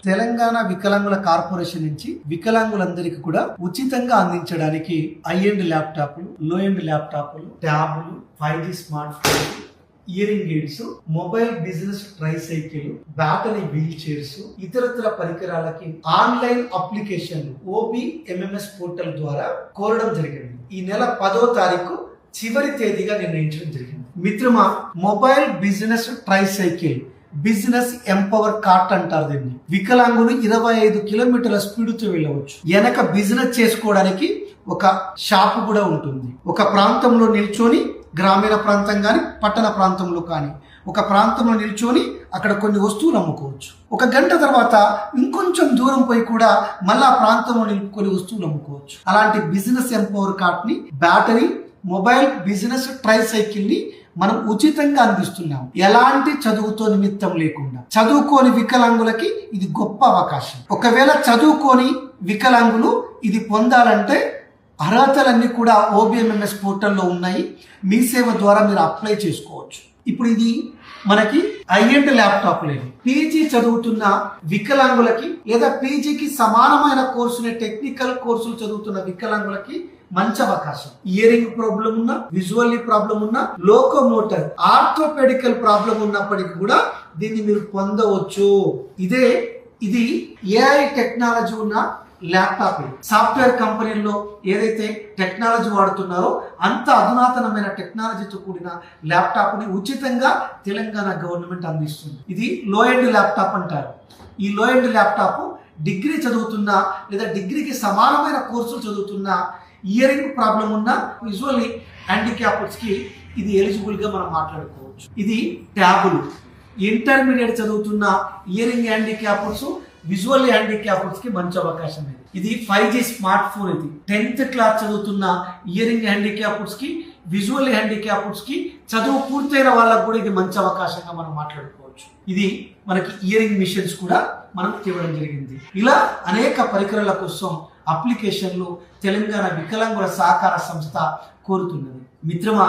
తెలంగాణ వికలాంగుల కార్పొరేషన్ నుంచి వికలాంగులందరికీ కూడా ఉచితంగా అందించడానికి హై ఎండ్ ల్యాప్టాప్లు, లో ఎండ్ ల్యాప్టాప్లు, ట్యాబ్లు, 5G smart phone, hearing aids, mobile business tricycle, battery wheel chairs, ఇతరత్ర పరికరాలకి ఆన్లైన్ అప్లికేషన్ OBMMS పోర్టల్ ద్వారా కోరడం జరిగింది. ఈ నెల 10వ తారీఖు చివరి తేదీగా నిర్ణయించడం జరిగింది. మిత్రమా, mobile business tricycle, business empower cart అంటారు దీన్ని. వికలాంగులు 25 కిలోమీటర్ల స్పీడ్ తో వెళ్ళవచ్చు. వెనక బిజినెస్ చేసుకోవడానికి ఒక షాప్ కూడా ఉంటుంది. ఒక ప్రాంతంలో నిల్చొని, గ్రామీణ ప్రాంతం కానీ పట్టణ ప్రాంతంలో కానీ ఒక ప్రాంతంలో నిల్చొని అక్కడ కొన్ని వస్తువులు అమ్ముకోవచ్చు. 1 గంట తర్వాత ఇంకొంచెం దూరం పోయి కూడా మళ్ళా ప్రాంతంలో నిలుపుకొని వస్తువులు అమ్ముకోవచ్చు. అలాంటి బిజినెస్ ఎంపవర్ కార్ట్ ని, బ్యాటరీ, మొబైల్ బిజినెస్ ట్రైసైకిల్ ని మనం ఉచితంగా అందిస్తున్నాం. ఎలాంటి చదువుతో నిమిత్తం లేకుండా. చదువుకోని వికలాంగులకి ఇది గొప్ప అవకాశం. ఒకవేళ చదువుకోని వికలాంగులు ఇది పొందాలంటే అర్హతలన్నీ కూడా OBMMS పోర్టల్లో ఉన్నాయి. మీ సేవ ద్వారా మీరు అప్లై చేసుకోవచ్చు. ఇప్పుడు ఇది మనకి హై ఎండ్ ల్యాప్టాప్ లేదు. పీజీ చదువుతున్న వికలాంగులకి లేదా పీజీకి సమానమైన కోర్సుని, టెక్నికల్ కోర్సులు చదువుతున్న వికలాంగులకి మంచి అవకాశం. ఇయరింగ్ ప్రాబ్లం ఉన్నా, విజువల్లీ ప్రాబ్లం ఉన్నా, లోకోమోటర్, ఆర్థోపెడికల్ ప్రాబ్లం ఉన్నప్పటికీ కూడా దీన్ని మీరు పొందవచ్చు. ఇది AI టెక్నాలజీ ఉన్న ల్యాప్టాప్. సాఫ్ట్వేర్ కంపెనీల్లో ఏదైతే టెక్నాలజీ వాడుతున్నారో అంత అధునాతనమైన టెక్నాలజీతో కూడిన ల్యాప్టాప్ ని ఉచితంగా తెలంగాణ గవర్నమెంట్ అందిస్తుంది. ఇది లో ఎండ్ ల్యాప్టాప్ అంటారు. ఈ లో ఎండ్ ల్యాప్టాప్ డిగ్రీ చదువుతున్న లేదా డిగ్రీకి సమానమైన కోర్సులు చదువుతున్న, ఇయరింగ్ ప్రాబ్లం ఉన్న, విజువల్లీ హ్యాండిక్యాప్డ్స్ కి ఇది ఎలిజిబుల్ గా మనం మాట్లాడుకోవచ్చు. ఇది ట్యాబులు. ఇంటర్మీడియట్ చదువుతున్న ఇయరింగ్ హ్యాండిక్యాప్డ్స్, విజువల్లీ హ్యాండిక్యాప్డ్స్ కి మంచి అవకాశం. ఇది 5G స్మార్ట్ ఫోన్. ఇది 10th క్లాస్ చదువుతున్న ఇయరింగ్ హ్యాండిక్యాప్డ్స్ కి, విజువల్లీ హ్యాండిక్యాప్డ్స్ కి, చదువు పూర్తయిన వాళ్ళకు కూడా ఇది మంచి అవకాశంగా మనం మాట్లాడుకోవచ్చు. ఇది మనకి ఇయరింగ్ మిషన్స్ కూడా మనం ఇవ్వడం జరిగింది. ఇలా అనేక పరికరాల కోసం అప్లికేషన్లు తెలంగాణ వికలాంగుల సహకార సంస్థ కోరుతున్నది. మిత్రమా,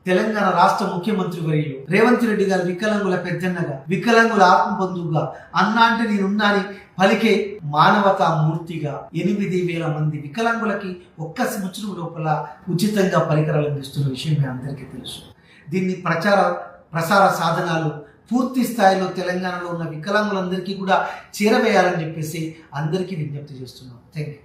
తెలంగాణ రాష్ట్ర ముఖ్యమంత్రి వర్యులు రేవంత్ రెడ్డి గారు వికలాంగుల పెద్దన్నగా, వికలాంగుల ఆత్మబంధువుగా, అన్నా అంటే నేనున్నాని పలికే మానవతా మూర్తిగా 8,000 మంది వికలాంగులకి 1 సంవత్సరం లోపల ఉచితంగా పరికరాలు అందిస్తున్న విషయం మీ అందరికీ తెలుసు. దీన్ని ప్రసార సాధనాలు పూర్తి స్థాయిలో తెలంగాణలో ఉన్న వికలాంగులందరికీ కూడా చేరవేయాలని చెప్పేసి అందరికీ విజ్ఞప్తి చేస్తున్నాం. Thank you.